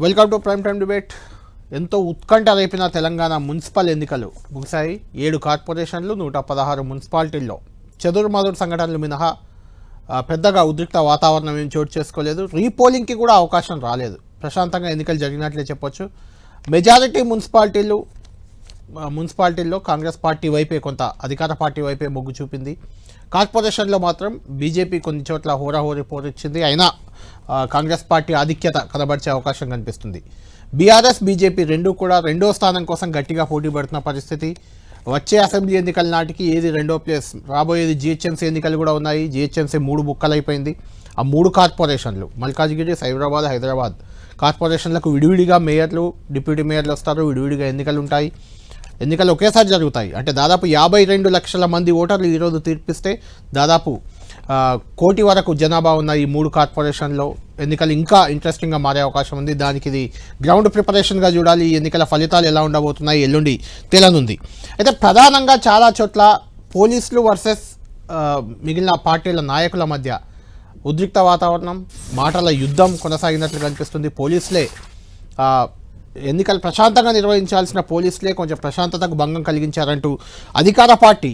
Welcome to prime time debate. ఎంతో ఉత్కంఠ రేపిన Telangana municipal ఎన్నికలు ముగిశాయి. 7 కార్పొరేషన్లు 116 మున్సిపాలిటీల్లో చెదురుమదురు సంఘటనలు మినహా పెద్దగా ఉద్రిక్త వాతావరణం ఏం చోటు చేసుకోలేదు. రీపోలింగ్కి కూడా అవకాశం రాలేదు. ప్రశాంతంగా ఎన్నికలు జరిగినట్లే చెప్పొచ్చు. మెజారిటీ మున్సిపాలిటీల్లో కాంగ్రెస్ పార్టీ వైపే, కొంత అధికార పార్టీ వైపే మొగ్గు చూపింది. కార్పొరేషన్లో మాత్రం బీజేపీ కొన్ని చోట్ల హోరాహోరీ పోరిచ్చింది. అయినా కాంగ్రెస్ పార్టీ ఆధిక్యత కనబరిచే అవకాశం కనిపిస్తుంది. బీఆర్ఎస్ బీజేపీ రెండూ కూడా రెండో స్థానం కోసం గట్టిగా పోటీ పడుతున్న పరిస్థితి. వచ్చే అసెంబ్లీ ఎన్నికల నాటికి ఏది రెండో ప్లేస్, రాబోయేది జిహెచ్ఎంసీ ఎన్నికలు కూడా ఉన్నాయి. జిహెచ్ఎంసీ 3 ముక్కలైపోయింది. ఆ 3 కార్పొరేషన్లు మల్కాజ్గిరి, సైబరాబాద్, హైదరాబాద్ కార్పొరేషన్లకు విడివిడిగా మేయర్లు, డిప్యూటీ మేయర్లు వస్తారు. విడివిడిగా ఎన్నికలు ఉంటాయి. ఎన్నికలు ఒకేసారి జరుగుతాయి. అంటే దాదాపు 52 లక్షల మంది ఓటర్లు ఈరోజు తీర్పిస్తే దాదాపు 1 కోటి వరకు జనాభా ఉన్న ఈ 3 కార్పొరేషన్లో ఎన్నికలు ఇంకా ఇంట్రెస్టింగ్గా మారే అవకాశం ఉంది. దానికి ఇది గ్రౌండ్ ప్రిపరేషన్గా చూడాలి. ఈ ఎన్నికల ఫలితాలు ఎలా ఉండబోతున్నాయి ఎల్లుండి తేలనుంది. అయితే ప్రధానంగా చాలా చోట్ల పోలీసులు వర్సెస్ మిగిలిన పార్టీల నాయకుల మధ్య ఉద్రిక్త వాతావరణం, మాటల యుద్ధం కొనసాగినట్లు కనిపిస్తుంది. పోలీసులే ఎన్నికలు ప్రశాంతంగా నిర్వహించాల్సిన పోలీసులే కొంచెం ప్రశాంతతకు భంగం కలిగించారంటూ అధికార పార్టీ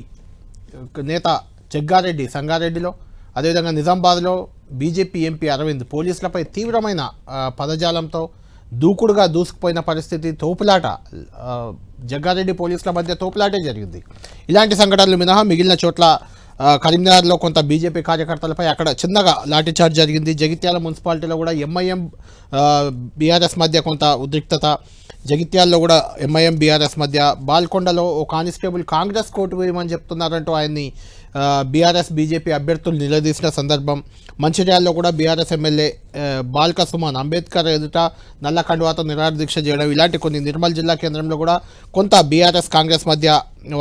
నేత జగ్గారెడ్డి సంగారెడ్డిలో, అదేవిధంగా నిజామాబాద్లో బీజేపీ ఎంపీ అరవింద్ పోలీసులపై తీవ్రమైన పదజాలంతో దూకుడుగా దూసుకుపోయిన పరిస్థితి. తోపులాట, జగ్గారెడ్డి పోలీసుల మధ్య తోపులాటే జరిగింది. ఇలాంటి సంఘటనలు మినహా మిగిలిన చోట్ల కరీంనగర్లో కొంత బీజేపీ కార్యకర్తలపై అక్కడ చిన్నగా లాఠీచార్జ్ జరిగింది. జగిత్యాల మున్సిపాలిటీలో కూడా ఎంఐఎం బీఆర్ఎస్ మధ్య కొంత ఉద్రిక్తత. జగిత్యాల్లో కూడా ఎంఐఎం బీఆర్ఎస్ మధ్య. బాల్కొండలో ఓ కానిస్టేబుల్ కాంగ్రెస్ కోటు వేయమని చెప్తున్నారంటూ ఆయన్ని బీఆర్ఎస్ బీజేపీ అభ్యర్థులు నిలదీసిన సందర్భం. మంచిర్యాలలో కూడా బీఆర్ఎస్ ఎమ్మెల్యే బాల్క సుమన్ అంబేద్కర్ ఎదుట నల్ల కండువాతో నిరాహార దీక్ష చేయడం, ఇలాంటి కొన్ని నిర్మల్ జిల్లా కేంద్రంలో కూడా కొంత బీఆర్ఎస్ కాంగ్రెస్ మధ్య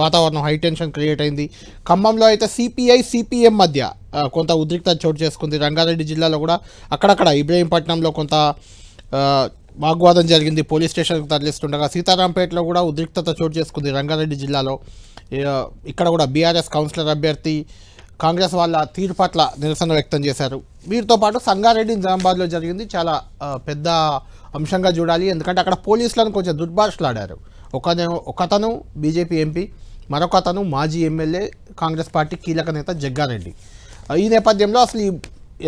వాతావరణం హైటెన్షన్ క్రియేట్ అయింది. ఖమ్మంలో అయితే సిపిఐ సిపిఎం మధ్య కొంత ఉద్రిక్తత చోటు చేసుకుంది. రంగారెడ్డి జిల్లాలో కూడా అక్కడక్కడ ఇబ్రహీంపట్నంలో కొంత వాగ్వాదం జరిగింది. పోలీస్ స్టేషన్కు తరలిస్తుండగా సీతారాంపేటలో కూడా ఉద్రిక్తత చోటు చేసుకుంది. రంగారెడ్డి జిల్లాలో ఇక్కడ కూడా బీఆర్ఎస్ కౌన్సిలర్ అభ్యర్థి కాంగ్రెస్ వాళ్ళ తీరు పట్ల నిరసన వ్యక్తం చేశారు. వీరితో పాటు సంగారెడ్డి, నిజామాబాద్లో జరిగింది చాలా పెద్ద అంశంగా చూడాలి. ఎందుకంటే అక్కడ పోలీసులను కొంచెం దుర్భాషలాడారు. ఒకతను బీజేపీ ఎంపీ, మరొకతను మాజీ ఎమ్మెల్యే కాంగ్రెస్ పార్టీ కీలక నేత జగ్గారెడ్డి. ఈ నేపథ్యంలో అసలు ఈ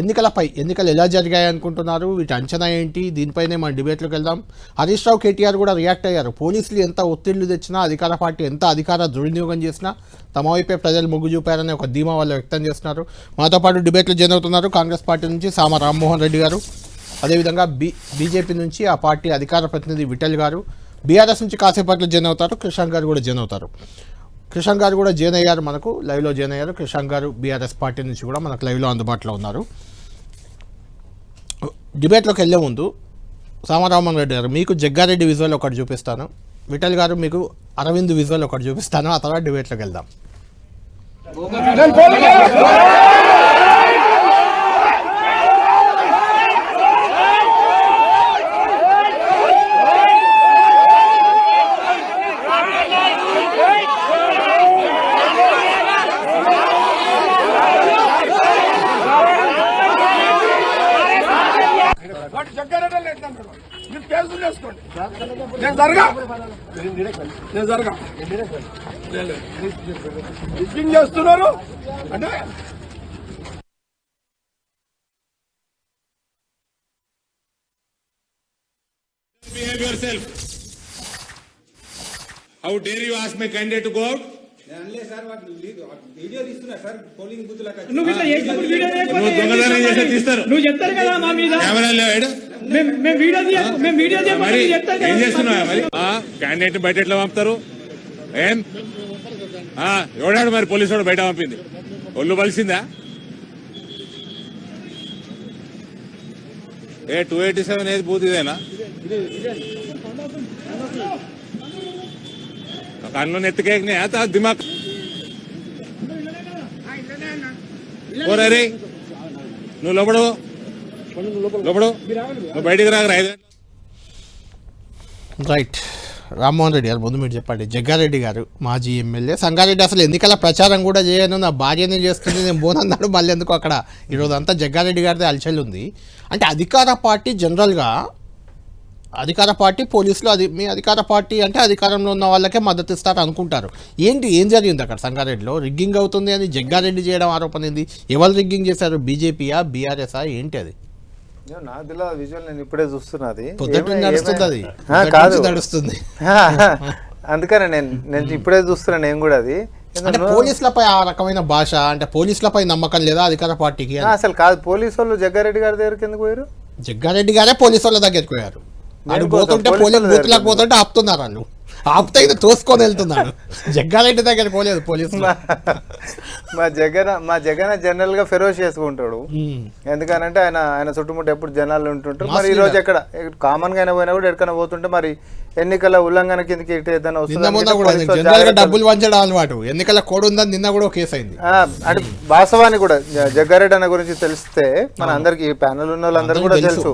ఎన్నికలు ఎలా జరిగాయి అనుకుంటున్నారు, వీటి అంచనా ఏంటి, దీనిపైనే మన డిబేట్లోకి వెళ్దాం. హరీష్ రావు, కేటీఆర్ కూడా రియాక్ట్ అయ్యారు. పోలీసులు ఎంత ఒత్తిళ్లు తెచ్చినా, అధికార పార్టీ ఎంత అధికార దుర్వినియోగం చేసినా తమ వైపే ప్రజలు మొగ్గు చూపారనే ఒక ధీమా వాళ్ళు వ్యక్తం చేస్తున్నారు. మాతో పాటు డిబేట్లు జాయిన్ అవుతున్నారు కాంగ్రెస్ పార్టీ నుంచి సామ రామ్మోహన్ రెడ్డి గారు, అదేవిధంగా బీజేపీ నుంచి ఆ పార్టీ అధికార ప్రతినిధి విఠల్ గారు, బీఆర్ఎస్ నుంచి కాసేపట్లో జాయిన్ అవుతారు క్రిషాంక్ గారు కూడా జాయిన్ అవుతారు. క్రిషాంక్ గారు కూడా జాయిన్ అయ్యారు, మనకు లైవ్లో జాయిన్ అయ్యారు. క్రిషాంక్ గారు బీఆర్ఎస్ పార్టీ నుంచి కూడా మనకు లైవ్లో అందుబాటులో ఉన్నారు. డిబేట్లోకి వెళ్ళే ముందు సామరామన్ రెడ్డి గారు, మీకు జగ్గారెడ్డి విజువల్ ఒకటి చూపిస్తాను, విఠల్ గారు మీకు అరవింద్ విజువల్ ఒకటి చూపిస్తాను, ఆ తర్వాత డిబేట్లోకి వెళ్దాం. చేస్తున్నారు అంటే behave yourself. How dare you ask my candidate to go out? నువ్వు చెప్తారు కదా మా మీద ఏం చేస్తున్నావు మరి? క్యాండిడేట్ బయట ఎట్లా పంపుతారు? ఏం ఎవడాడు మరి? పోలీసు వాడు బయట పంపింది, ఒళ్ళు బలిసిందా? 287 ఏది బూత్ ఇదేనా? కన్ను నెత్తికేకినాయి దిమాగ్ రే. నువ్వు లోపడు నువ్వు బయటికి రాగరా. రైట్, రామ్మోహన్ రెడ్డి గారు ముందు మీరు చెప్పండి. జగ్గారెడ్డి గారు మాజీ ఎమ్మెల్యే, సంగారెడ్డి అసలు ఎన్నికల ప్రచారం కూడా చేయను, నా భార్యనే చేస్తుంది, నేను పోనన్నాడు. మళ్ళీ ఎందుకు అక్కడ ఈరోజు అంతా జగ్గారెడ్డి గారిదే అలచల్ ఉంది. అంటే అధికార పార్టీ జనరల్గా అధికార పార్టీ పోలీసులు అది మీ అధికార పార్టీ అంటే అధికారంలో ఉన్న వాళ్ళకే మద్దతు ఇస్తారు అనుకుంటారు. ఏం జరిగింది అక్కడ సంగారెడ్డిలో? రిగ్గింగ్ అవుతుంది అని జగ్గారెడ్డి చేయడం ఆరోపణ ఏంది? ఎవరు రిగ్గింగ్ చేశారు? బీజేపీయా బీఆర్ఎస్ఆ ఏంటి అది? నాకు తెలియదు విజువల్, నేను ఇప్పుడే చూస్తున్నది పొద్దుట నడుస్తుంది అది కాదు నడుస్తుంది. అందుకనే నేను ఇప్పుడే చూస్తున్నా నేను కూడా అది. అంటే పోలీసులపై ఆ రకమైన భాష అంటే పోలీసులపై నమ్మకం లేదా అధికార పార్టీకి? అసలు కాదు, పోలీసు వాళ్ళు జగ్గారెడ్డి గారి దగ్గరికి ఎందుకు పోయారు? జగ్గారెడ్డి గారే పోలీసు వాళ్ళ దగ్గరికి పోయారు. ఆయన పోతుంటే పోలీసు బూత్లకు పోతుంటే ఆపుతున్నారు. వాళ్ళు ఆపుతే ఇది తోసుకొని వెళ్తున్నాడు. జగ్గారెడ్డి దగ్గర పోలేదు పోలీసులు. మా జగన్ జనరల్ గా ఫెరోష్ చేసుకుంటాడు. ఎందుకనంటే ఆయన చుట్టుముట్టు ఎప్పుడు జనాలు ఉంటుంటారు. మరి ఈ రోజు ఎక్కడ కామన్ గా అయినా పోయినా కూడా ఎక్కడికైనా పోతుంటే మరి ఎన్నికల ఉల్లంఘన కిందకి ఏదైనా వస్తుంది. డబ్బులు పంచడం అలవాటు. ఎన్నికల కోడ్ ఉందని నిన్న కూడా కేసు అయింది. అంటే వాస్తవాన్ని కూడా జగ్గారెడ్డి అన్న గురించి తెలిస్తే మన అందరికి ప్యానల్ ఉన్న వాళ్ళందరూ కూడా తెలుసు.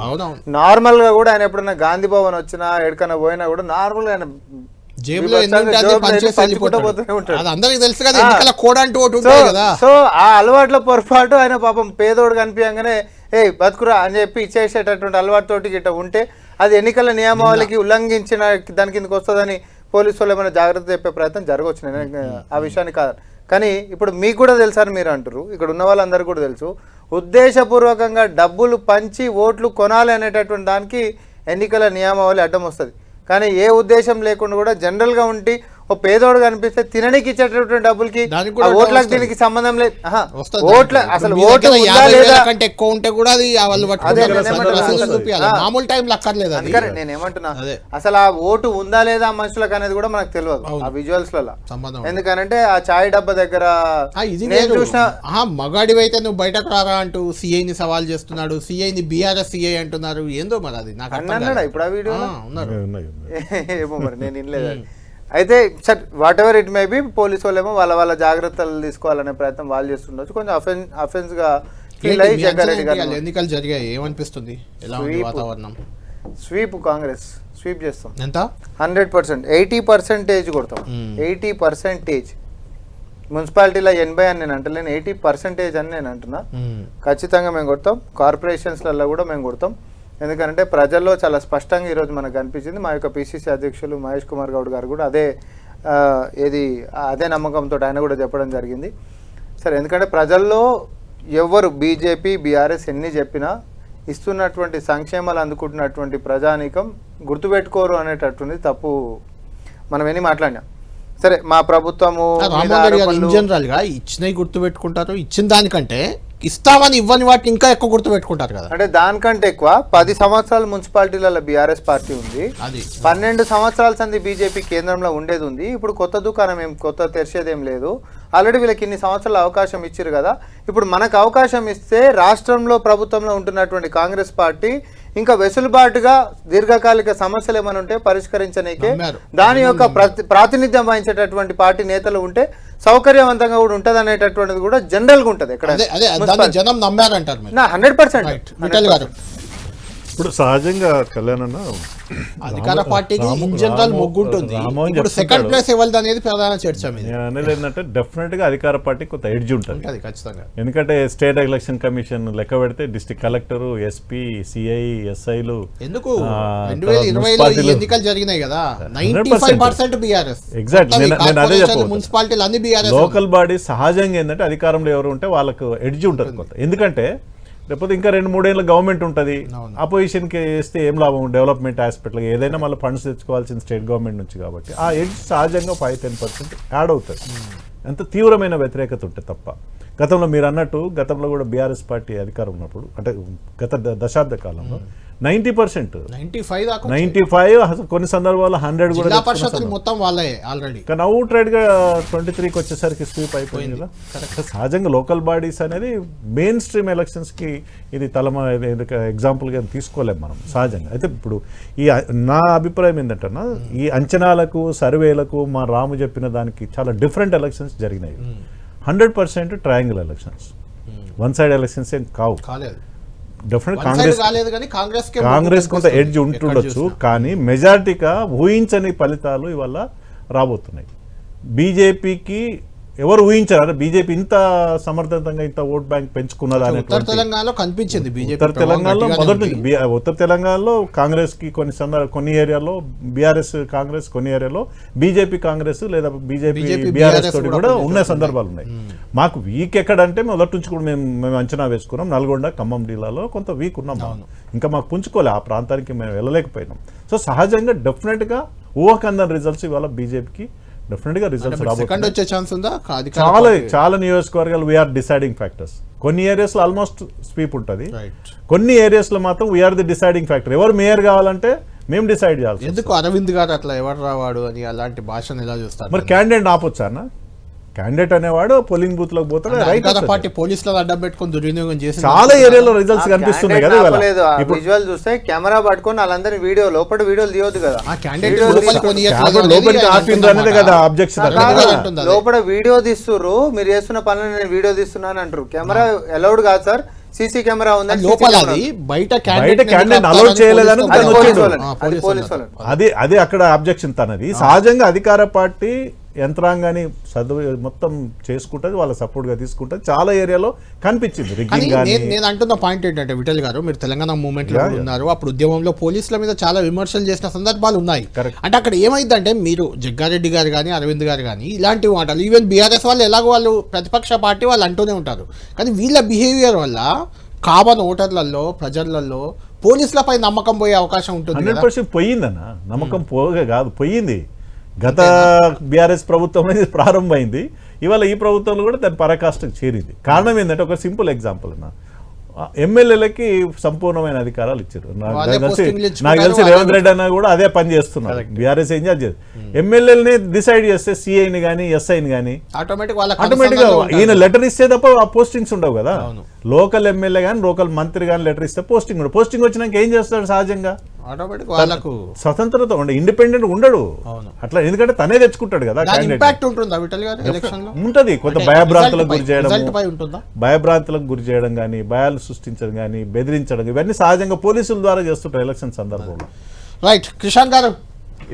నార్మల్ గా కూడా ఆయన ఎప్పుడైనా గాంధీ భవన్ వచ్చినా ఎక్కడికైనా పోయినా కూడా నార్మల్ గా ఆయన జేబులో సో ఆ అలవాట్ల పొరపాటు ఆయన పాపం పేదోడు కనిపించగానే బతుకురా అని చెప్పి ఇచ్చేసేటటువంటి అలవాటుతోటి గిట్ట ఉంటే అది ఎన్నికల నియమావళికి ఉల్లంఘించిన దాని కిందకి వస్తుందని పోలీసు వాళ్ళు ఏమైనా జాగ్రత్త చెప్పే ప్రయత్నం జరగవచ్చు. నేను ఆ విషయాన్ని కాదు, కానీ ఇప్పుడు మీకు కూడా తెలుసని మీరు అంటారు, ఇక్కడ ఉన్న వాళ్ళందరూ కూడా తెలుసు. ఉద్దేశపూర్వకంగా డబ్బులు పంచి ఓట్లు కొనాలి అనేటటువంటి దానికి ఎన్నికల నియమావళి అడ్డం వస్తుంది. కానీ ఏ ఉద్దేశం లేకుండా కూడా జనరల్ గా ఉండి ఓ పేదోడు కనిపిస్తే తినడానికి ఇచ్చేటటువంటి డబ్బులకి ఓట్లకు దీనికి సంబంధం లేదు. ఓట్ల అసలు ఓటు కంటే ఎక్కువ ఉంటే కూడా నేనేమంటున్నా, అసలు ఆ ఓటు ఉందా లేదా మనుషులకు అనేది కూడా మనకు తెలియదు ఆ విజువల్స్ లలో. ఎందుకనంటే ఆ చాయ్ డబ్బా దగ్గర చూసిన మగాడివి అయితే నువ్వు బయటకు రారా అంటూ సిఐని సవాల్ చేస్తున్నాడు. సిఐని బీఆర్ఎస్ సిఐ అంటున్నారు. ఏందో మరి అది నాకు అన్నాడా ఇప్పుడు ఆ వీడియో ఏమో మరి నేను వినలేదు. అయితే sir what ever it may be police వాళ్ళు ఏమో వాళ్ళ జాగ్రత్తలు తీసుకోవాలనే ప్రయత్నం వాళ్ళు చేస్తుండొచ్చు. కొంచెం అఫెన్స్ గా ఫీల్ అయ్యి జగ్గారెడ్డి గారు ఎన్నికలు జరిగాయి ఏమనిపిస్తుంది? స్వీప్ కాంగ్రెస్ స్వీప్ చేస్తాం ఎంత 100%, 80% కొడతాం. 80% మున్సిపాలిటీలో 80 అని నేను అంటలేను, 80% అని నేను అంటున్నా. ఖచ్చితంగా మేము కొడతాం. కార్పొరేషన్స్లలో కూడా మేము కొడతాం. ఎందుకంటే ప్రజల్లో చాలా స్పష్టంగా ఈరోజు మనకు కనిపించింది. మా యొక్క పిసిసి అధ్యక్షులు మహేష్ కుమార్ గౌడ్ గారు కూడా అదే నమ్మకంతో ఆయన కూడా చెప్పడం జరిగింది. సరే, ఎందుకంటే ప్రజల్లో ఎవరు బీజేపీ బీఆర్ఎస్ ఎన్ని చెప్పినా ఇస్తున్నటువంటి సంక్షేమాలు అందుకుంటున్నటువంటి ప్రజానీకం గుర్తుపెట్టుకోరు అనేటటువంటి తప్పు మనం ఎన్ని మాట్లాడినాం. సరే, మా ప్రభుత్వము జనరల్ గా ఇచ్చినవి గుర్తుపెట్టుకుంటారు. ఇచ్చిన దానికంటే ఇస్తామని ఇవ్వని వాటిని ఇంకా ఎక్కువ గుర్తు పెట్టుకుంటారు కదా. అంటే దానికంటే ఎక్కువ 10 సంవత్సరాలు మున్సిపాలిటీలలో బీఆర్ఎస్ పార్టీ ఉంది, 12 సంవత్సరాల సంది బీజేపీ కేంద్రంలో ఉండేది ఉంది. ఇప్పుడు కొత్త దుకాణం ఏం కొత్త తెరిచేదేం లేదు. ఆల్రెడీ వీళ్ళకి ఇన్ని సంవత్సరాలు అవకాశం ఇచ్చారు కదా. ఇప్పుడు మనకు అవకాశం ఇస్తే రాష్ట్రంలో ప్రభుత్వంలో ఉంటున్నటువంటి కాంగ్రెస్ పార్టీ ఇంకా వెసులుబాటుగా దీర్ఘకాలిక సమస్యలు ఏమైనా ఉంటే పరిష్కరించనీకే దాని యొక్క ప్రాతినిధ్యం వహించేటటువంటి పార్టీ నేతలు ఉంటే సౌకర్యవంతంగా కూడా ఉంటది అనేటటువంటిది కూడా జనరల్ గా ఉంటది. ఎక్కడ 100%. ఇప్పుడు సహజంగా కళ్యాణ్ అన్న అధికార పార్టీకి ఇన్ జనరల్ మొగ్గుంటుంది. ఇప్పుడు సెకండ్ ప్లేస్ ఇవ్వాలి అనేది ప్రధాన చర్చ. అనేది ఏంటంటే డెఫినెట్ గా అధికార పార్టీ కొంత ఎడ్జ్ ఉంటుంది ఖచ్చితంగా. ఎందుకంటే స్టేట్ ఎలక్షన్ కమిషన్ లెక్క పెడితే డిస్ట్రిక్ట్ కలెక్టర్, ఎస్పీ, సిఐ, ఎస్ఐలు ఎందుకు 2020లో ఎన్నికలు జరిగినాయి కదా, 95% బీఆర్ఎస్. ఎగ్జాక్ట్, నేను అదే చెప్పాను. మున్సిపాలిటీలు అన్ని బీఆర్ఎస్. లోకల్ బాడీ సహజంగా ఏంటంటే అధికారంలో ఎవరు ఉంటే వాళ్ళకు ఎడ్జ్ ఉంటుంది కొంత. ఎందుకంటే లేకపోతే ఇంకా 2-3 ఏళ్ళ గవర్నమెంట్ ఉంటుంది, అపోజిషన్కి వేస్తే ఏం లాభం? డెవలప్మెంట్ ఆస్పెక్ట్లో ఏదైనా మళ్ళీ ఫండ్స్ తెచ్చుకోవాల్సిన స్టేట్ గవర్నమెంట్ నుంచి. కాబట్టి ఆ ఎడ్జ్ సహజంగా 5-10% యాడ్ అవుతుంది. ఎంత తీవ్రమైన వ్యతిరేకత ఉంటే తప్ప. గతంలో మీరు అన్నట్టు గతంలో కూడా బీఆర్ఎస్ పార్టీ అధికారం ఉన్నప్పుడు అంటే గత దశాబ్ద కాలంలో 90%, 95, కొన్ని సందర్భాల్లో 100 కూడా మొత్తం వాళ్ళే ఆల్రెడీ. కానీ అవుట్ రైడ్ గా 23కి వచ్చేసరికి స్వీప్ అయిపోయింది కదా. సహజంగా లోకల్ బాడీస్ అనేది మెయిన్ స్ట్రీమ్ ఎలక్షన్స్ కి ఇది ఎగ్జాంపుల్ గా తీసుకోలేము మనం సహజంగా. అయితే ఇప్పుడు నా అభిప్రాయం ఏంటంటే ఈ అంచనాలకు సర్వేలకు మా రాము చెప్పిన దానికి చాలా డిఫరెంట్ ఎలక్షన్స్ జరిగినాయి. 100% triangle elections, one side elections ఏం కాలేదు. డెఫినెట్ కాంగ్రెస్ కొంత ఎడ్జ్ ఉంటుండొచ్చు, కానీ మెజారిటీగా ఊహించని ఫలితాలు ఇవాళ రాబోతున్నాయి. బీజేపీకి ఎవరు ఊహించారు బీజేపీ ఇంత సమర్థవంతంగా ఇంత ఓట్ బ్యాంక్ పెంచుకున్నదా ఉత్తర అనేటువంటి తెలంగాణలో కనిపించింది బీజేపీ ఉత్తర తెలంగాణలో ఉత్తర తెలంగాణలో కాంగ్రెస్ కి కొన్ని ఏరియాలో బీఆర్ఎస్ కాంగ్రెస్, కొన్ని ఏరియాలో బీజేపీ కాంగ్రెస్ లేదా బీజేపీ బీఆర్ఎస్ తోటి కూడా ఉన్న సందర్భాలు ఉన్నాయి. మాకు వీక్ ఎక్కడంటే మొదటి నుంచి కూడా మేము అంచనా వేసుకున్నాం. నల్గొండ, ఖమ్మం జిల్లాలో కొంత వీక్ ఉన్నాం. ఇంకా మాకు పుంజుకోలే, ఆ ప్రాంతానికి మేము వెళ్ళలేకపోయినాం. సో సహజంగా డెఫినెట్ గా ఊహకందని రిజల్ట్స్ ఇవాళ బీజేపీకి డెఫినెట్ గా రిజల్ట్స్ సెకండ్ వచ్చే ఛాన్స్ ఉందా? చాలా నియోజకవర్గాలు వీఆర్ డిసైడింగ్ ఫ్యాక్టర్స్. కొన్ని ఏరియాస్ లో ఆల్మోస్ట్ స్వీప్ ఉంటుంది, రైట్. కొన్ని ఏరియాస్ లో మాత్రం వీఆర్ ది డిసైడింగ్ ఫ్యాక్టర్. ఎవరు మేయర్ కావాలంటే మేము డిసైడ్ చేయాలి. ఎందుకు అరవింద్ గారు అట్లా ఎవరు రావాడు అని అలాంటి భాషను ఎలా చూస్తారు? మరి క్యాండిడేట్ ఆపొచ్చా అన్న? క్యాండిడేట్ అనేవాడు పోలింగ్ బూత్ లోకి పోతాడు, రైట్. అధికార పార్టీ పోలీసులను అడ్డం పెట్టుకొని దుర్వినియోగం చేసి చాలా ఏరియాలో రిజల్ట్స్ కనిపిస్తున్నాయి కదా ఇవాళ. విజువల్ చూస్తే కెమెరా పట్టుకొని వాళ్ళందరినీ లోపల వీడియోలు తీయొద్దు కదా. ఆ క్యాండిడేట్ లోపలికి ఆపిండ్రు అనేది కదా అబ్జెక్షన్. లోపల వీడియో తీస్తుర్రు, మీరు చేస్తున్న పనులు నేను వీడియో తీస్తున్నాను అంటారు. కెమెరా అలౌడ్ కాదు సార్, సీసీ కెమెరా ఉందని లోపల అది బయట క్యాండిడేట్ అలౌడ్ చేయలేదని పోలీసు వాళ్ళు. అది అక్కడ అబ్జెక్షన్ తనది. సహజంగా అధికార పార్టీ యంత్రాంగాన్ని మొత్తం చేసుకుంటది, వాళ్ళ సపోర్ట్ గా తీసుకుంటది. చాలా ఏరియాలో కనిపించింది రిగ్గింగ్ గాని. నేను అంటున్న పాయింట్ ఏంటంటే విఠల్ గారు, మీరు తెలంగాణ మూవ్మెంట్ లో ఉన్నారు, అప్పుడు ఉద్యమంలో పోలీసుల మీద చాలా విమర్శలు చేసిన సందర్భాలు ఉన్నాయి. అంటే అక్కడ ఏమైందంటే మీరు జగ్గారెడ్డి గారు కానీ అరవింద్ గారు కానీ ఇలాంటి మాటలు, ఈవెన్ బీఆర్ఎస్ వాళ్ళు ఎలాగో వాళ్ళు ప్రతిపక్ష పార్టీ వాళ్ళు అంటూనే ఉంటారు, కానీ వీళ్ళ బిహేవియర్ వల్ల కామన్ ఓటర్లలో ప్రజలలో పోలీసులపై నమ్మకం పోయే అవకాశం ఉంటుంది. 100% పోయిందన్న, నమ్మకం పోగా కాదు పోయింది. గత బీఆర్ఎస్ ప్రభుత్వంలో ఇది ప్రారంభమైంది, ఇవాళ ఈ ప్రభుత్వంలో కూడా దాని పరాకాష్ఠకు చేరింది. కారణం ఏంటంటే ఒక సింపుల్ ఎగ్జాంపుల్ అన్న, ఎమ్మెల్యేలకి సంపూర్ణమైన అధికారాలు ఇచ్చారు. నాకు తెలిసి రేవంత్ రెడ్డి అన్న కూడా అదే పని చేస్తున్నారు. బీఆర్ఎస్ ఏం చేయాలి, ఎమ్మెల్యేలని డిసైడ్ చేస్తే సిఐని కానీ ఎస్ఐని కానీ ఆటోమేటిక్ గా ఈయన లెటర్ ఇస్తే తప్ప ఆ పోస్టింగ్స్ ఉండవు కదా. లోకల్ ఎమ్మెల్యే కానీ లోకల్ మంత్రి కానీ లెటర్ ఇస్తే పోస్టింగ్ ఉండదు. పోస్టింగ్ వచ్చినాక ఏం చేస్తాడు? సహజంగా స్వతంత్రత ఉండే, ఇండిపెండెంట్ ఉండడు అట్లా, ఎందుకంటే తనే తెచ్చుకుంటాడు కదా. ఉంటది కొంత భయభ్రాంతులకు గురి చేయడం కానీ, భయాలు సృష్టించడం కానీ, బెదిరించడం, ఇవన్నీ సహజంగా పోలీసుల ద్వారా చేస్తుంటారు ఎలక్షన్ సందర్భంలో. రైట్. కిషాన్ గారు,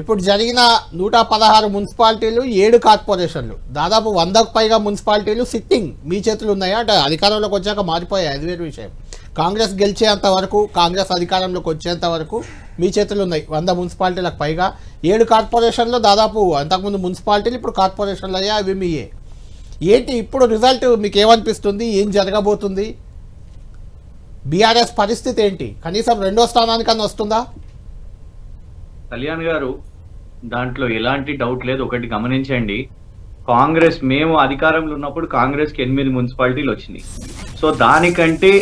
ఇప్పుడు జరిగిన 116 మున్సిపాలిటీలు, 7 కార్పొరేషన్లు, దాదాపు 100కు పైగా మున్సిపాలిటీలు సిట్టింగ్ మీ చేతులు ఉన్నాయా? అంటే అధికారంలోకి వచ్చాక మారిపోయాయి, అది వేరు విషయం. కాంగ్రెస్ గెలిచేంత వరకు, కాంగ్రెస్ అధికారంలోకి వచ్చేంత వరకు మీ చేతులు ఉన్నాయి 100 మున్సిపాలిటీలకు పైగా. 7 కార్పొరేషన్లో దాదాపు అంతకుముందు మున్సిపాలిటీలు ఇప్పుడు కార్పొరేషన్లు అయ్యా, అవి మీయే. ఏంటి ఇప్పుడు రిజల్ట్ మీకు ఏమనిపిస్తుంది? ఏం జరగబోతుంది? బీఆర్ఎస్ పరిస్థితి ఏంటి? కనీసం 2వ స్థానానికన్నా వస్తుందా? కళ్యాణ్ గారు, దాంట్లో ఎలాంటి డౌట్ లేదు. ఒకటి గమనించండి, కాంగ్రెస్ మేము అధికారంలో ఉన్నప్పుడు కాంగ్రెస్కి 8 మున్సిపాలిటీలు వచ్చినాయి. సో దానికంటే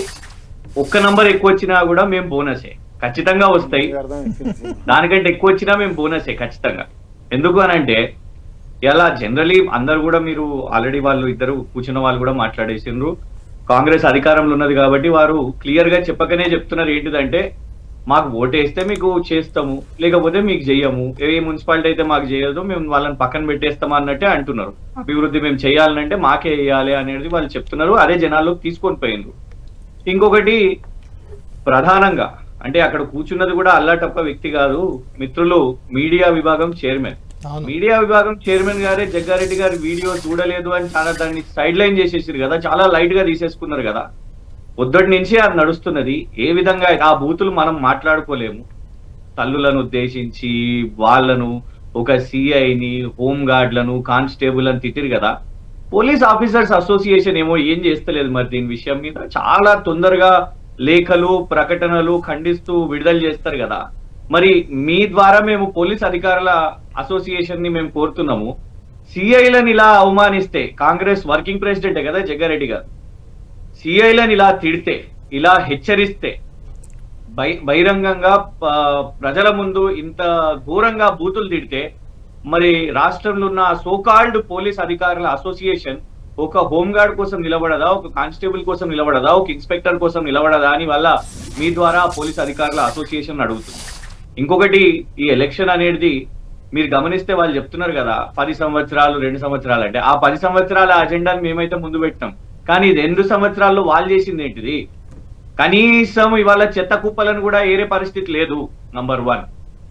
ఒక్క నంబర్ ఎక్కువ వచ్చినా కూడా మేము బోనసే ఖచ్చితంగా వస్తాయి. దానికంటే ఎక్కువ వచ్చినా మేము బోనసే ఖచ్చితంగా. ఎందుకు అని అంటే ఇలా జనరలీ అందరు కూడా, మీరు ఆల్రెడీ వాళ్ళు ఇద్దరు కూర్చున్న వాళ్ళు కూడా మాట్లాడేసిండ్రు, కాంగ్రెస్ అధికారంలో ఉన్నది కాబట్టి వారు క్లియర్ గా చెప్పకనే చెప్తున్నారు ఏంటిదంటే, మాకు ఓటేస్తే మీకు చేస్తాము, లేకపోతే మీకు చెయ్యము, ఏ మున్సిపాలిటీ అయితే మాకు చేయదు మేము వాళ్ళని పక్కన పెట్టేస్తాము అన్నట్టే అంటున్నారు. అభివృద్ధి మేము చేయాలంటే మాకే వేయాలి అనేది వాళ్ళు చెప్తున్నారు. అదే జనాల్లోకి తీసుకొని పోయిండ్రు. ఇంకొకటి ప్రధానంగా అంటే అక్కడ కూర్చున్నది కూడా అల్లాటప్ప వ్యక్తి కాదు మిత్రులు, మీడియా విభాగం చైర్మన్. మీడియా విభాగం చైర్మన్ గారే జగ్గారెడ్డి గారి వీడియో చూడలేదు అని చాలా దాన్ని సైడ్ లైన్ చేసేసారు కదా, చాలా లైట్ గా తీసేసుకున్నారు కదా. పొద్దుటి నుంచి అది నడుస్తున్నది. ఏ విధంగా ఆ బూతులు మనం మాట్లాడుకోలేము. తల్లులను ఉద్దేశించి వాళ్ళను, ఒక సిఐని, హోమ్ గార్డ్లను, కానిస్టేబుల్ అని తిట్టిరు కదా. పోలీస్ ఆఫీసర్స్ అసోసియేషన్ ఏమో ఏం చేస్తలేదు మరి దీని విషయం మీద. చాలా తొందరగా లేఖలు, ప్రకటనలు ఖండిస్తూ విడుదల చేస్తారు కదా. మరి మీ ద్వారా మేము పోలీస్ అధికారుల అసోసియేషన్ ని మేము కోరుతున్నాము, సిఐలను ఇలా అవమానిస్తే, కాంగ్రెస్ వర్కింగ్ ప్రెసిడెంటే కదా జగ్గారెడ్డి గారు, సిఐలను ఇలా తిడితే, ఇలా హెచ్చరిస్తే, బహిరంగంగా ప్రజల ముందు ఇంత ఘోరంగా బూతులు తిడితే, మరి రాష్ట్రంలో ఉన్న సోకాల్డ్ పోలీస్ అధికారుల అసోసియేషన్ ఒక హోంగార్డ్ కోసం నిలబడదా, ఒక కానిస్టేబుల్ కోసం నిలబడదా, ఒక ఇన్స్పెక్టర్ కోసం నిలబడదా అని వల్ల మీ ద్వారా పోలీస్ అధికారుల అసోసియేషన్ అడుగుతుంది. ఇంకొకటి, ఈ ఎలక్షన్ అనేది మీరు గమనిస్తే వాళ్ళు చెప్తున్నారు కదా 10 సంవత్సరాలు 2 సంవత్సరాలు అంటే, ఆ 10 సంవత్సరాల అజెండాను మేమైతే ముందు పెట్టాం, కానీ 2 సంవత్సరాల్లో వాళ్ళు చేసింది ఏంటిది? కనీసం ఇవాళ చెత్త కుప్పలను కూడా ఏరే పరిస్థితి లేదు, నంబర్ 1.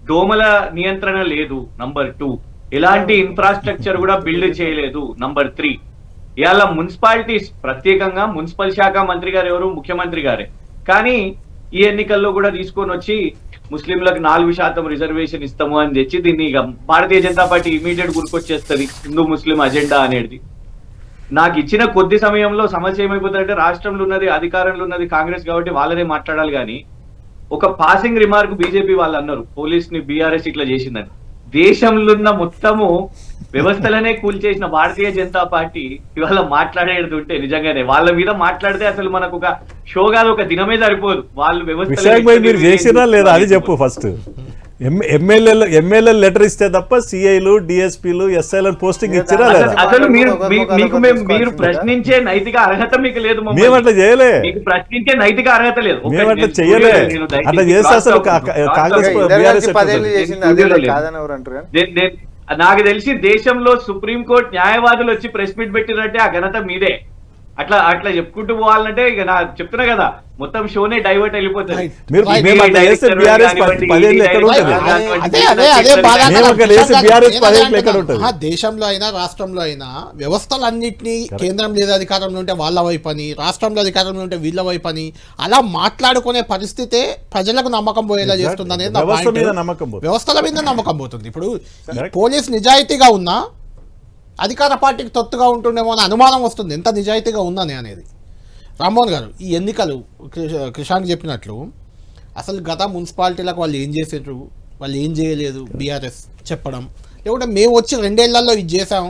దోమల నియంత్రణ లేదు, నంబర్ 2. ఎలాంటి ఇన్ఫ్రాస్ట్రక్చర్ కూడా బిల్డ్ చేయలేదు, నంబర్ 3. ఇవాళ మున్సిపాలిటీస్ ప్రత్యేకంగా మున్సిపల్ శాఖ మంత్రి గారు ఎవరు, ముఖ్యమంత్రి గారే. కానీ ఈ ఎన్నికల్లో కూడా తీసుకొని వచ్చి ముస్లింలకు 4% రిజర్వేషన్ ఇస్తాము అని తెచ్చి దీన్ని ఇక భారతీయ జనతా పార్టీ ఇమీడియట్ గుర్తుకొచ్చేస్తుంది హిందూ ముస్లిం అజెండా అనేది. నాకు ఇచ్చిన కొద్ది సమయంలో సమస్య ఏమైపోతుందంటే రాష్ట్రంలో ఉన్నది అధికారంలో ఉన్నది కాంగ్రెస్ కాబట్టి వాళ్ళనే మాట్లాడాలి. కానీ ఒక పాసింగ్ రిమార్క్ బీజేపీ వాళ్ళు అన్నారు పోలీస్ ని బీఆర్ఎస్ ఇట్లా చేసిందని. దేశంలో ఉన్న మొత్తము వ్యవస్థలనే కూల్చేసిన భారతీయ జనతా పార్టీ ఇవాళ మాట్లాడేది ఉంటే నిజంగానే వాళ్ళ మీద మాట్లాడితే అసలు మనకు ఒక షో కాదు, ఒక దినమే సరిపోదు. వాళ్ళు విశాఖ మీరు చేసినా లేదా అది చెప్పు ఫస్ట్. ఎమ్మెల్యే లెటర్ ఇస్తే తప్ప సిఐలు డిఎస్పీలు ఎస్ఐలు పోస్టింగ్ ఇచ్చిరా లేదా? అసలు మీరు ప్రశ్నించే నైతిక అర్హత మీకు లేదు. మేము అట్లా చేయలే, మీకు ప్రశ్నించే నైతిక అర్హత లేదు. మేము అట్లా చెయ్యలే. అట్లా చేస్తే అసలు కాంగ్రెస్ నాకు తెలిసి దేశంలో సుప్రీంకోర్టు న్యాయవాదులు వచ్చి ప్రెస్ మీట్ పెట్టినట్టే ఆ ఘనత మీదే. అట్లా చెప్పుకుంటూ పోవాలంటే ఇక నా చెప్తున్నా కదా మొత్తం షోనే డైవర్ట్ వెళ్ళిపోతుంది. దేశంలో అయినా రాష్ట్రంలో అయినా వ్యవస్థలన్నింటినీ కేంద్రం లేదా అధికారంలో ఉంటే వాళ్ళ వైపు అని, రాష్ట్రంలో అధికారంలో ఉంటే వీళ్ళ వైపు అని అలా మాట్లాడుకునే పరిస్థితే ప్రజలకు నమ్మకం పోయేలా చేస్తుంది అనేది వ్యవస్థల మీద నమ్మకం పోతుంది. ఇప్పుడు పోలీస్ నిజాయితీగా ఉన్నా అధికార పార్టీకి తొత్తుగా ఉంటుండేమో అని అనుమానం వస్తుంది ఎంత నిజాయితీగా ఉందని అనేది. రామ్మోహన్ గారు, ఈ ఎన్నికలు కృషాంక్ చెప్పినట్లు అసలు గత మున్సిపాలిటీలకు వాళ్ళు ఏం చేసారు, వాళ్ళు ఏం చేయలేదు బీఆర్ఎస్ చెప్పడం, లేకుంటే మేము వచ్చి 2 ఏళ్లలో ఇది చేసాం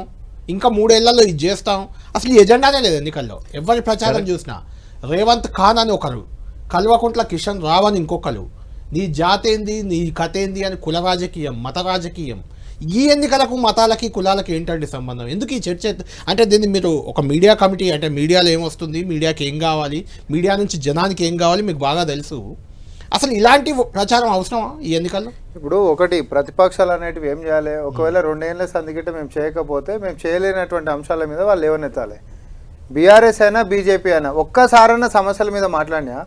ఇంకా 3 ఏళ్లలో ఇది చేస్తాం, అసలు ఈ ఎజెండానే లేదు ఎన్నికల్లో. ఎవరి ప్రచారం చూసినా రేవంత్ ఖాన్ అని ఒకరు, కల్వకుంట్ల కిషన్ రావు అని ఇంకొకరు, నీ జాతేంది నీ కథ ఏంది అని కుల రాజకీయం మత రాజకీయం. ఈ ఎన్నికలకు మతాలకి కులాలకి ఏంటండి సంబంధం? ఎందుకు ఈ చర్చ? అంటే దీన్ని మీరు ఒక మీడియా కమిటీ అంటే మీడియాలో ఏమొస్తుంది, మీడియాకి ఏం కావాలి, మీడియా నుంచి జనానికి ఏం కావాలి మీకు బాగా తెలుసు. అసలు ఇలాంటి ప్రచారం అవసరమా ఈ ఎన్నికల్లో? ఇప్పుడు ఒకటి ప్రతిపక్షాలు అనేటివి ఏం చేయాలి, ఒకవేళ 2 ఏళ్ళ సందిగిట మేము చేయకపోతే మేము చేయలేనటువంటి అంశాల మీద వాళ్ళు లేవనెత్తాలి. బీఆర్ఎస్ అయినా బీజేపీ అయినా ఒక్కసారైనా సమస్యల మీద మాట్లాడినా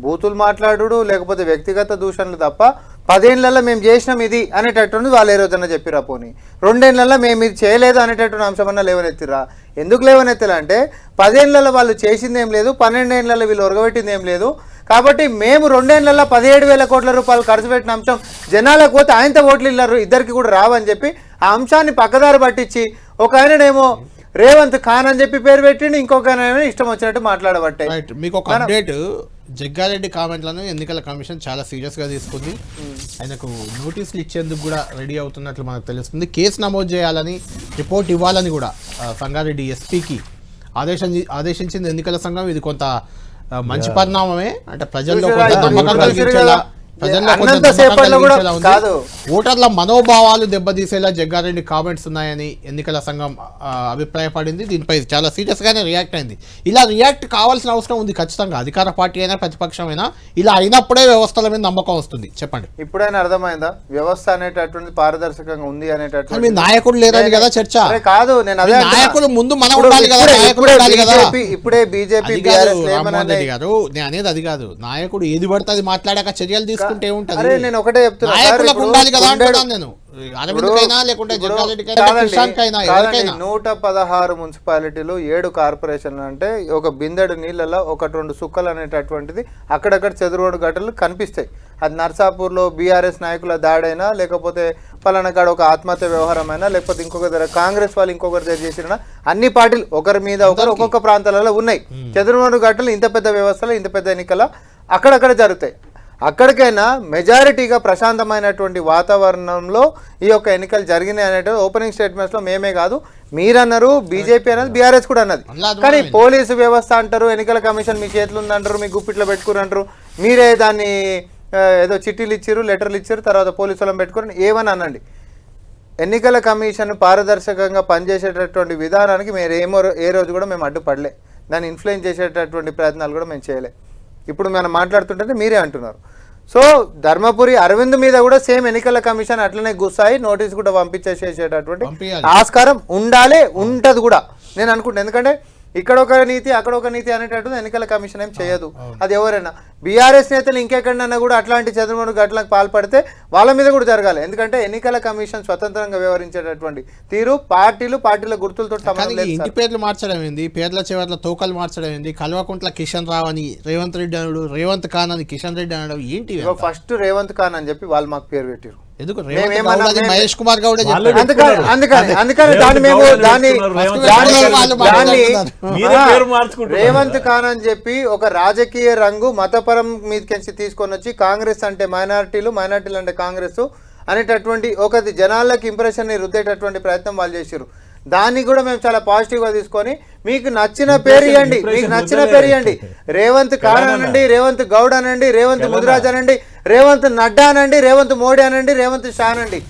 బూతులు మాట్లాడు లేకపోతే వ్యక్తిగత దూషణలు తప్ప 10 ఏళ్లలో మేము చేసినాం ఇది అనేటటువంటి వాళ్ళు ఏ రోజన్నా చెప్పిరా? పోనీ 2 ఏళ్లలో మేము ఇది చేయలేదు అనేటటువంటి అంశమన్నా లేవనెత్తిరా? ఎందుకు లేవనెత్తలే అంటే 10 ఏళ్లలో వాళ్ళు చేసింది ఏం లేదు, 12 ఏళ్లలో వీళ్ళు ఒరగబెట్టింది ఏం లేదు. కాబట్టి మేము 2 ఏళ్లలో 17,000 కోట్ల రూపాయలు ఖర్చు పెట్టిన అంశం జనాలకు పోతే ఆయనతో ఓట్లు ఇల్లారు ఇద్దరికి కూడా రావని చెప్పి ఆ అంశాన్ని పక్కదారి పట్టించి ఒక ఆయననేమో రేవంత్ ఖాన్ అని చెప్పి పేరు పెట్టిండి, ఇంకొక ఇష్టం వచ్చినట్టు మాట్లాడబట్టే. మీకు ఒక అప్డేట్, జగ్గారెడ్డి కామెంట్లను ఎన్నికల కమిషన్ చాలా సీరియస్గా తీసుకుంది. ఆయనకు నోటీసులు ఇచ్చేందుకు కూడా రెడీ అవుతున్నట్లు మనకు తెలుస్తుంది. కేసు నమోదు చేయాలని రిపోర్ట్ ఇవ్వాలని కూడా సంగారెడ్డి ఎస్పీకి ఆదేశించింది ఎన్నికల సంఘం. ఇది కొంత మంచి పరిణామమే. అంటే ప్రజల్లో నమ్మకం కలిగించేలా, ఓటర్ల మనోభావాలు దెబ్బతీసేలా జగ్గారెడ్డి కామెంట్స్ ఉన్నాయని ఎన్నికల సంఘం అభిప్రాయపడింది. దీనిపై చాలా సీరియస్ గానే రియాక్ట్ అయింది. ఇలా రియాక్ట్ కావాల్సిన అవసరం ఉంది ఖచ్చితంగా. అధికార పార్టీ అయినా ప్రతిపక్షమైనా ఇలా అయినప్పుడే వ్యవస్థల మీద నమ్మకం వస్తుంది. చెప్పండి, ఇప్పుడైనా అర్థమైందా వ్యవస్థ అనేటటువంటి పారదర్శకంగా ఉంది అనేటటువంటి? మీ నాయకుడు లేదని కదా చర్చ? కాదు, నేను అదే నాయకులు ముందు మనం ఉండాలి కదా, నాయకుడు ఉండాలి కదా. ఇప్పుడే బీజేపీ రామ్మోహన్ రెడ్డి గారు, నేను అనేది అది కాదు. నాయకుడు ఏది పడితే అది మాట్లాడాక చర్యలు తీసుకుంటే ఉంటది. నేను ఒకటే చెప్తున్నా, 116 మున్సిపాలిటీలు 7 కార్పొరేషన్లు అంటే ఒక బిందెడు నీళ్ళలో 1-2 సుక్కలు అనేటటువంటిది అక్కడక్కడ చెదురుగడు గట్టలు కనిపిస్తాయి. అది నర్సాపూర్లో బీఆర్ఎస్ నాయకుల దాడైనా లేకపోతే పలానా కాడ ఒక ఆత్మహత్య వ్యవహారం అయినా లేకపోతే ఇంకొక దగ్గర కాంగ్రెస్ వాళ్ళు ఇంకొకరి దగ్గర చేసిన అన్ని పార్టీలు ఒకరి మీద ఒకరు ఒక్కొక్క ప్రాంతాలలో ఉన్నాయి. చెదురుగడు గట్టలు ఇంత పెద్ద వ్యవస్థలో ఇంత పెద్ద ఎన్నికల అక్కడక్కడ జరుగుతాయి. అక్కడికైనా మెజారిటీగా ప్రశాంతమైనటువంటి వాతావరణంలో ఈ యొక్క ఎన్నికలు జరిగినాయి అనేటువంటి ఓపెనింగ్ స్టేట్మెంట్స్లో మేమే కాదు మీరన్నారు, బీజేపీ అన్నది, బీఆర్ఎస్ కూడా అన్నది. కానీ పోలీసు వ్యవస్థ అంటారు, ఎన్నికల కమిషన్ మీ చేతులు ఉందంటారు, మీ గుప్పిట్లో పెట్టుకురంటారు, మీరే దాన్ని ఏదో చిట్టీలు ఇచ్చారు, లెటర్లు ఇచ్చారు, తర్వాత పోలీసులను పెట్టుకుని ఏమని అనండి. ఎన్నికల కమిషన్ పారదర్శకంగా పనిచేసేటటువంటి విధానానికి మేము ఏ రోజు కూడా మేము అడ్డుపడలే. దాన్ని ఇన్ఫ్లుయెన్స్ చేసేటటువంటి ప్రయత్నాలు కూడా మేము చేయలే. ఇప్పుడు మనం మాట్లాడుతుంటే మీరే అంటున్నారు. సో ధర్మపురి అరవింద్ మీద కూడా సేమ్ ఎన్నికల కమిషన్ అట్లనే గుస్సాయి నోటీస్ కూడా పంపించేసేటటువంటి ఆస్కారం ఉండాలి, ఉంటది కూడా నేను అనుకుంటాను. ఎందుకంటే ఇక్కడ ఒక నీతి అక్కడ ఒక నీతి అనేటట్టు ఎన్నికల కమిషన్ ఏం చేయదు. అది ఎవరైనా బీఆర్ఎస్ నేతలు ఇంకెక్కడన్నా కూడా అట్లాంటి చంద్రబాబు ఘటనలకు పాల్పడితే వాళ్ళ మీద కూడా జరగాలి. ఎందుకంటే ఎన్నికల కమిషన్ స్వతంత్రంగా వ్యవహరించేటటువంటి తీరు పార్టీల గుర్తులతో సంబంధం లేదు. ఇంటి పేర్లు మార్చడం ఏంది, పేర్ల చివర్ల తోకలు మార్చడం ఏంది, కల్వకుంట్ల కిషన్ రావు అని రేవంత్ రెడ్డి అనడు, రేవంత్ ఖాన్ అని కిషన్ రెడ్డి అనడం ఏంటి? ఫస్ట్ రేవంత్ ఖాన్ అని చెప్పి వాళ్ళు మాకు పేరు పెట్టారు. ఎందుకు మహేష్ కుమార్ గౌడ్ అందుకని రేవంత్ ఖాన్ అని చెప్పి ఒక రాజకీయ రంగు మతపరం మీదకి తీసుకొని వచ్చి కాంగ్రెస్ అంటే మైనారిటీలు అంటే కాంగ్రెస్ అనేటటువంటి ఒక జనాలకు ఇంప్రెషన్ ని రుద్దేటటువంటి ప్రయత్నం వాళ్ళు చేశారు. దాన్ని కూడా మేము చాలా పాజిటివ్ గా తీసుకొని మీకు నచ్చిన పేరు ఇవ్వండి, రేవంత్ ఖాన్ అనండి, రేవంత్ గౌడ్ అనండి, రేవంత్ ముదిరాజ్ అనండి, రేవంత్ నడ్డా అనండి, రేవంత్ మోడీ అనండి, రేవంత్ షా అనండి,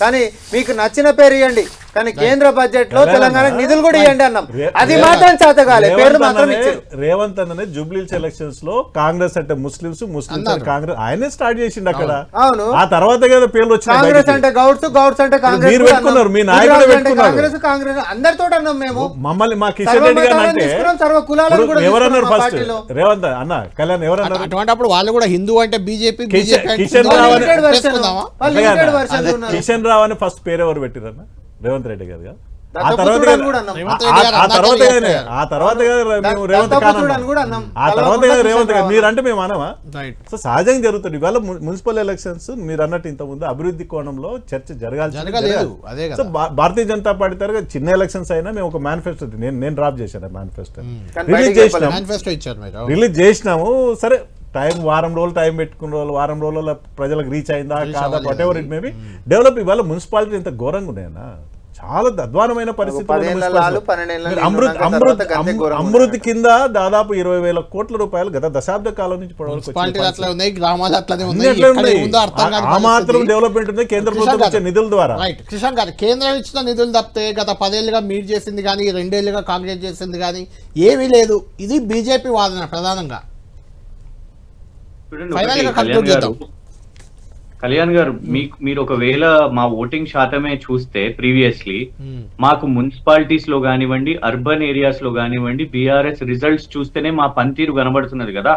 కానీ మీకు నచ్చిన పేరు ఇవ్వండి. కానీ కేంద్ర బడ్జెట్ లో తెలంగాణకు నిధులు కూడా ఇవ్వండి అన్నాం. అది మాత్రం చేతగాలి, పేర్లు మాత్రం ఇచ్చారు. రేవంత్ అన్ననే జూబ్లీహిల్స్ ఎలక్షన్స్ లో కాంగ్రెస్ అంటే ముస్లింస్ అంటే కాంగ్రెస్ ఆయనే స్టార్ట్ చేసిండు అక్కడ. అవును, ఆ తర్వాత కదా పేర్లు వచ్చినాయి. కాంగ్రెస్ అంటే గౌడ్స్ అంటే కాంగ్రెస్, మీరు పెట్టుకున్నారు, మీ నాయకుడు పెట్టుకున్నారు. కాంగ్రెస్ అందరితో అన్నాం మేము. మమ్మల్ని మా కిషన్ రెడ్డి గారు అంటే సర్వ కులాలను కూడా ఎవరన్నారు ఫస్ట్? రేవంత్ అన్న కళ్యాణ్ ఎవరన్నారు? అటువంటిప్పుడు వాళ్ళు కూడా హిందూ అంటే బీజేపీ కిషన్ రావు అని ఫస్ట్ పేరు ఎవరు పెట్టిరన్న? రేవంత్ రెడ్డి గారు. ఆ తర్వాత రేవంత్ గారు మీరంటే మేము అనవా? సో సహజంగా జరుగుతుంది. ఇవాళ మున్సిపల్ ఎలక్షన్స్ మీరు అన్నట్టు ఇంత ముందు అభివృద్ధి కోణంలో చర్చ జరగాల్సి. సో భారతీయ జనతా పార్టీ తరగతి చిన్న ఎలక్షన్స్ అయినా మేము ఒక మేనిఫెస్టో నేను డ్రాప్ చేశాను. మేనిఫెస్టో రిలీజ్ చేసినాము. సరే వారం రోజులు టైం పెట్టుకున్న రోజులు వారం రోజుల ప్రజలకు రీచ్ అయిందా కాదా what ever it maybe develop. ఇవాళ మున్సిపాలిటీ ఇంత ఘోరంగా ఉన్నాయన్నా, చాలా అధ్వానమైన పరిస్థితి. అమృత్ కింద దాదాపు 20,000 కోట్ల రూపాయలు గత దశాబ్ద కాలం నుంచి ఆ మాత్రం డెవలప్మెంట్ ఉంది కేంద్ర ప్రభుత్వం ఇచ్చే నిధుల ద్వారా. కిషన్ గారు, కేంద్రం ఇచ్చిన నిధులు తప్పితే గత 10 ఏళ్ళుగా మీరు చేసింది కానీ 2 ఏళ్ళుగా కాంగ్రెస్ చేసింది కానీ ఏమీ లేదు. ఇది బీజేపీ వాదన ప్రధానంగా. కళ్యాణ్ గారు, మీరు ఒకవేళ మా ఓటింగ్ శాతమే చూస్తే ప్రీవియస్లీ మాకు మున్సిపాలిటీస్ లో కానివ్వండి, అర్బన్ ఏరియాస్ లో కానివ్వండి, బీఆర్ఎస్ రిజల్ట్స్ చూస్తేనే మా పనితీరు కనబడుతున్నది కదా.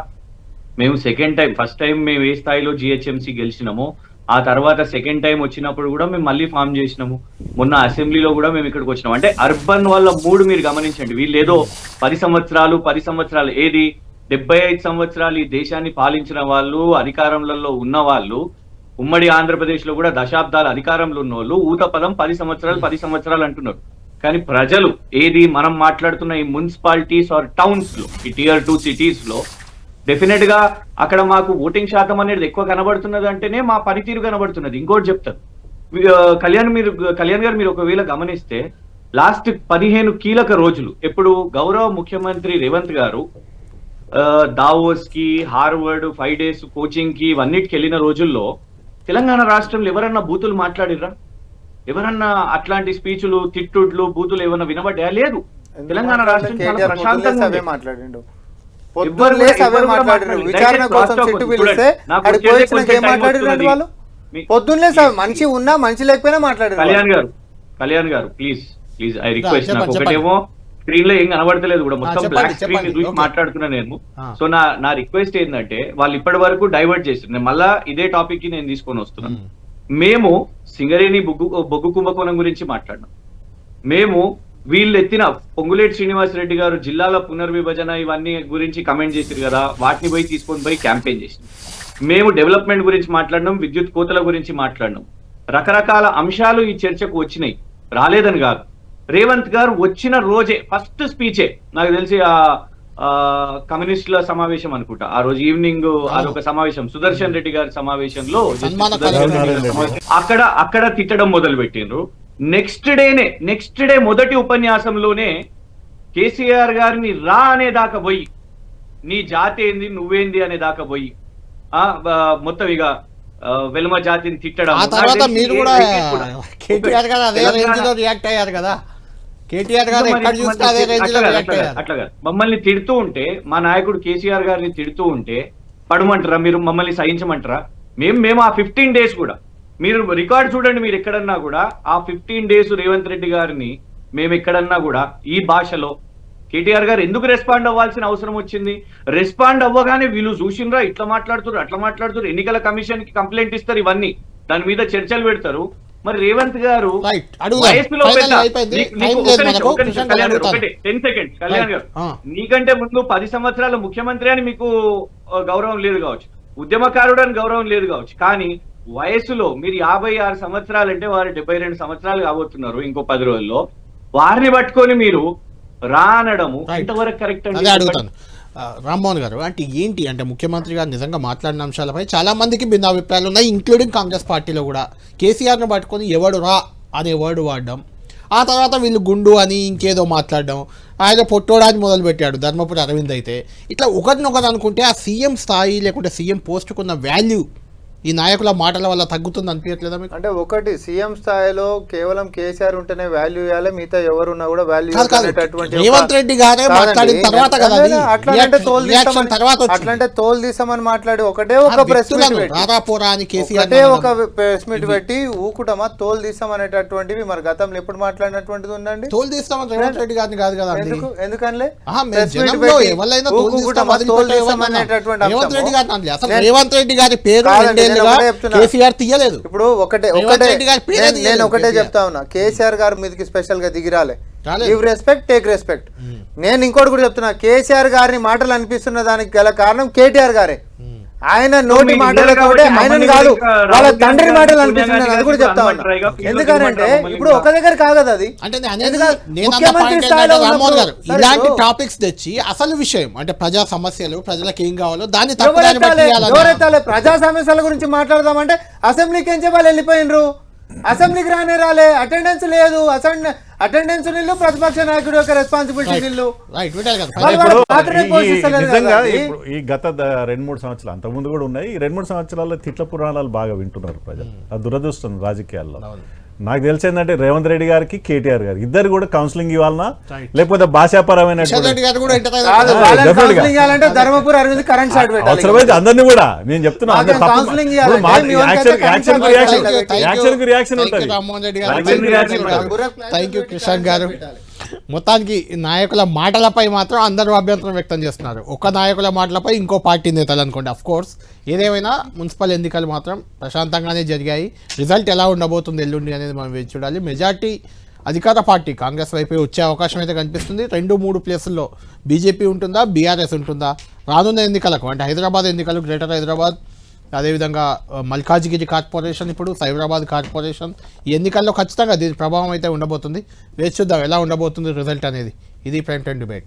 మేము ఫస్ట్ టైం మేము ఏ స్థాయిలో జిహెచ్ఎంసీ గెలిచినామో ఆ తర్వాత సెకండ్ టైం వచ్చినప్పుడు కూడా మేము మళ్ళీ ఫామ్ చేసినాము. మొన్న అసెంబ్లీలో కూడా మేము ఇక్కడికి వచ్చినాము. అంటే అర్బన్ వాళ్ళ మూడు మీరు గమనించండి. వీళ్ళు ఏదో 10 సంవత్సరాలు ఏది 75 సంవత్సరాలు ఈ దేశాన్ని పాలించిన వాళ్ళు, అధికారంలో ఉన్న వాళ్ళు, ఉమ్మడి ఆంధ్రప్రదేశ్ లో కూడా దశాబ్దాల అధికారంలో ఉన్న వాళ్ళు ఊత పదం 10 సంవత్సరాలు అంటున్నారు. కానీ ప్రజలు ఏది మనం మాట్లాడుతున్న ఈ మున్సిపాలిటీస్ ఆర్ టౌన్స్ లో, ఈ Tier 2 సిటీస్ లో డెఫినెట్ గా అక్కడ మాకు ఓటింగ్ శాతం అనేది ఎక్కువ కనబడుతున్నది అంటేనే మా పనితీరు కనబడుతున్నది. ఇంకోటి చెప్తారు కళ్యాణ్ గారు, మీరు ఒకవేళ గమనిస్తే లాస్ట్ 15 కీలక రోజులు ఎప్పుడు గౌరవ ముఖ్యమంత్రి రేవంత్ గారు దావోస్ కి, హార్వర్డ్ 5 days కోచింగ్ కి ఇవన్నిటికి వెళ్ళిన రోజుల్లో తెలంగాణ రాష్ట్రంలో ఎవరన్నా బూతులు మాట్లాడిర్రా? ఎవరన్నా అట్లాంటి స్పీచ్లు, తిట్టుడ్లు, బూతులు ఏమన్నా వినబడ్డా? లేదు. తెలంగాణ రాష్ట్రం చాలా ప్రశాంతంగా మాట్లాడిండు. పొద్దున్నే మనిషి ఉన్నా మనిషి లేకపోయినా మాట్లాడారు. కళ్యాణ్ గారు ప్లీజ్ ఐ రిక్వెస్ట్, నాకు ఒకటేమో స్క్రీన్ లో ఏం కనబడతలేదు కూడా, మొత్తం బ్లాక్ స్క్రీన్ చూసి మాట్లాడుతున్నా నేను. సో నా రిక్వెస్ట్ ఏంటంటే వాళ్ళు ఇప్పటి వరకు డైవర్ట్ చేస్తారు. నేను మళ్ళా ఇదే టాపిక్ కి నేను తీసుకొని వస్తున్నాను. మేము సింగరేణి బొగ్గు కుంభకోణం గురించి మాట్లాడినాం. మేము వీళ్ళు ఎత్తిన పొంగులేటి శ్రీనివాసరెడ్డి గారు జిల్లాల పునర్విభజన ఇవన్నీ గురించి కమెంట్ చేశారు కదా, వాటిని తీసుకొని పోయి క్యాంపెయిన్ చేసింది. మేము డెవలప్మెంట్ గురించి మాట్లాడినాం, విద్యుత్ కోతల గురించి మాట్లాడినాం. రకరకాల అంశాలు ఈ చర్చకు వచ్చినాయి, రాలేదని కాదు. రేవంత్ గారు వచ్చిన రోజే ఫస్ట్ స్పీచే నాకు తెలిసి కమ్యూనిస్టుల సమావేశం అనుకుంటా, ఆ రోజు ఈవినింగ్ అదొక సమావేశం, సుదర్శన్ రెడ్డి గారి సమావేశంలో అక్కడ తిట్టడం మొదలు పెట్టిండ్రు. నెక్స్ట్ డే మొదటి ఉపన్యాసంలోనే కేసీఆర్ గారిని రా అనే దాకా పోయి, నీ జాతి ఏంది నువ్వేంది అనే దాకా పోయి మొత్తం ఇక వెల్మ జాతిని తిట్టడం. అట్లాగా మమ్మల్ని తిడుతూ ఉంటే, మా నాయకుడు కేసీఆర్ గారిని తిడుతూ ఉంటే పడమంటారా? మీరు మమ్మల్ని సహించమంటారా? మేము ఆ 15 days కూడా మీరు రికార్డ్ చూడండి, మీరు ఎక్కడన్నా కూడా ఆ 15 days రేవంత్ రెడ్డి గారిని మేము ఎక్కడన్నా కూడా ఈ భాషలో కేటీఆర్ గారు ఎందుకు రెస్పాండ్ అవ్వాల్సిన అవసరం వచ్చింది? రెస్పాండ్ అవ్వగానే వీళ్ళు చూసిండ్రా ఇట్లా మాట్లాడుతున్నారు అట్లా మాట్లాడుతున్నారు, ఎన్నికల కమిషన్ కి కంప్లైంట్ ఇస్తారు, ఇవన్నీ దాని మీద చర్చలు పెడతారు. మరి రేవంత్ గారు Right. అడుగుదాం. వయసులో Final పెద్ద- అయిపోయింది. నీకు- Time నీకు లేదు ఒక్క నిమిషం, మనకు. ఒక్క నిమిషం, కృష్ణ కళ్యాణ్ గారు, అడుగుతాను. ఒకటే 10 సెకండ్స్ కళ్యాణ్ గారు. ఆ. నీకంటే ముందు 10 సంవత్సరాల ముఖ్యమంత్రి అని మీకు గౌరవం లేదు కావచ్చు, ఉద్యమకారుడు అని గౌరవం లేదు కావచ్చు, కానీ వయసులో మీరు 56 సంవత్సరాలు అంటే వారు 72 సంవత్సరాలు కాబోతున్నారు ఇంకో 10 రోజుల్లో. వారిని పట్టుకొని మీరు రా అనడము Right. ఎంతవరకు కరెక్ట్ అదే అండి? అడుగుతాను. రామ్మోహన్ గారు, అంటే ఏంటి అంటే ముఖ్యమంత్రి గారు నిజంగా మాట్లాడిన అంశాలపై చాలా మందికి భిన్న అభిప్రాయాలు ఉన్నాయి, ఇంక్లూడింగ్ కాంగ్రెస్ పార్టీలో కూడా. కేసీఆర్ను పట్టుకొని ఎవడు రా అనే వర్డ్ వాడడం, ఆ తర్వాత వీళ్ళు గుండు అని ఇంకేదో మాట్లాడడం, ఆయన పొట్టోడాన్ని మొదలుపెట్టాడు ధర్మపురి అరవింద్. అయితే ఇట్లా ఒకరినొకరు అనుకుంటే ఆ సీఎం స్థాయి లేకుంటే సీఎం పోస్టుకున్న వాల్యూ ఈ నాయకుల మాటల వల్ల తగ్గుతుంది అనిపించట్లేదా మీకు? అంటే ఒకటి సీఎం స్థాయిలో కేవలం కేసీఆర్ ఉంటేనే వాల్యూ ఇవ్వాలి, మిగతా ఎవరున్నా కూడా వాల్యూ కాదు, రేవంత్ రెడ్డి గారే మాట్లాడిన తర్వాత కదా అది. అట్లంటే తోలు రియాక్షన్ తర్వాత వచ్చింది. అట్లంటే తోలు తీసామని మాట్లాడి ఒకటే ఒక ఆ ప్రెస్ మీట్ వ్యక్తులను పెట్టి రారా పోరా అని కేసీఆర్ ఒకటే ఒక ప్రెస్ మీట్ పెట్టి ఊకుటమా తోలు తీసామనేటటువంటివి మరి గతంలో ఎప్పుడు మాట్లాడినటువంటిది ఉందండి? తోలు తీస్తామని రేవంత్ రెడ్డి గారిని కాదు కదా అండి. ఎందుకనలే ఆహా, మేము జనంలో ఎవరైనా తోలు తీస్తాం వదిలిపెట్టే ఎవరన్నా రేవంత్ రెడ్డి గారిని అనలే. అసలు రేవంత్ రెడ్డి గారి పేరు రెండేళ్లుగా కేసీఆర్ తీయలేదు. ఇప్పుడు ఒకటే రేవంత్ రెడ్డి గారి పేరే నేను తీయలేదు ఒకటే కేసీఆర్. చెప్తా ఉన్నా, కేసీఆర్ గారు మీదకి స్పెషల్ గా దిగిరాలే. రాలేదు. Give respect take respect. నేను ఇంకోటి కూడా చెప్తున్నా, కేసీఆర్ గారిని మాటలు అనిపిస్తున్న దానికి గల కారణం కేటీఆర్ గారే. ఆయన నోటి మాటలు కూడా ఆయనను కాదు, వాళ్ళ తండ్రి మాటలు అనిపిస్తున్నది, అది కూడా చెప్తా ఉన్నా. ఎందుకనంటే ఇప్పుడు ఒక దగ్గర కాగదు అది. అంటే నేను అనేది- ఎందుకంటే నేను అన్న ముఖ్యమంత్రి పాయింట్ స్థాయిలో ఏంటంటే రామ్మోహన్ గారు, ఉన్నప్పుడు- ఇలాంటి సరే, టాపిక్స్ తెచ్చి అసలు విషయం అంటే ప్రజా సమస్యలు ప్రజలకు ఏం కావాలో దాన్ని తప్పుదారి ఎవరెత్తాలి పట్టియాలన్నా. ఎవరెత్తాలి ప్రజా సమస్యల గురించి మాట్లాడదామంటే అసెంబ్లీకి ఏం చెప్పాలి, వెళ్ళిపోయినరు. అసెంబ్లీకి రానే రాలే, అటెండెన్స్ లేదు, అటెండెన్స్ నిల్లు, ప్రతిపక్ష నాయకుడు యొక్క రెస్పాన్సిబిలిటీ నిల్లు. రైట్ వింటారు కదా. వాళ్ళు ఇప్పుడు పాత్రనే పోషిస్తలేరు నిజంగా కదా అది. ఇప్పుడు ఈ గత 2-3 సంవత్సరాలు అంతకుముందు కూడా ఉన్నాయి. ఈ 2-3 సంవత్సరాల్లో తిట్ల పురాణాలు బాగా వింటున్నారు ప్రజలు. అది దురదృష్టం రాజకీయాల్లో. నాకు తెలిసిందంటే రేవంత్ రెడ్డి గారికి కేటీఆర్ గారికి ఇద్దరు కూడా కౌన్సిలింగ్ ఇవ్వాలన్నా లేకపోతే భాషాపరమైన కిషన్ రెడ్డి గారు కూడా ఎంటర్ కాదు, ఆ, వాళ్ళని definitely గా. కౌన్సిలింగ్ చేయాలంటే ధర్మపురి అరవింద్ కరెంట్ షాట్ పెట్టాలి. అవసరమైతే అందరినీ కూడా నేను చెప్తున్నా మాకేం counseling ఇవ్వాలంటే మీ వాళ్ళకి అయితే action current reaction shot action కి రియాక్షన్ ఉంటుంది. రామ్మోహన్ రెడ్డి యాక్షన్ రియాక్షన్ గారు, థ్యాంక్ యూ కిషన్ గారు. మొత్తానికి ఈ నాయకుల మాటలపై మాత్రం అందరూ అభ్యంతరం వ్యక్తం చేస్తున్నారు. ఒక నాయకుల మాటలపై ఇంకో పార్టీ నేతలు అనుకోండి. అఫ్ కోర్స్ ఏదేమైనా మున్సిపల్ ఎన్నికలు మాత్రం ప్రశాంతంగానే జరిగాయి. రిజల్ట్ ఎలా ఉండబోతుంది ఎల్లుండి అనేది మనం వేచి చూడాలి. మెజార్టీ అధికార పార్టీ కాంగ్రెస్ వైపే వచ్చే అవకాశం అయితే కనిపిస్తుంది. 2-3 ప్లేసుల్లో బీజేపీ ఉంటుందా, బీఆర్ఎస్ ఉంటుందా రానున్న ఎన్నికలకు, అంటే హైదరాబాద్ ఎన్నికలు, గ్రేటర్ హైదరాబాద్, అదేవిధంగా మల్కాజిగిరి కార్పొరేషన్, ఇప్పుడు సైబరాబాద్ కార్పొరేషన్, ఈ ఎన్నికల్లో ఖచ్చితంగా దీని ప్రభావం అయితే ఉండబోతుంది. వేచి చూద్దాం ఎలా ఉండబోతుంది రిజల్ట్ అనేది. ఇది ప్రైమ్ టైమ్ డిబేట్.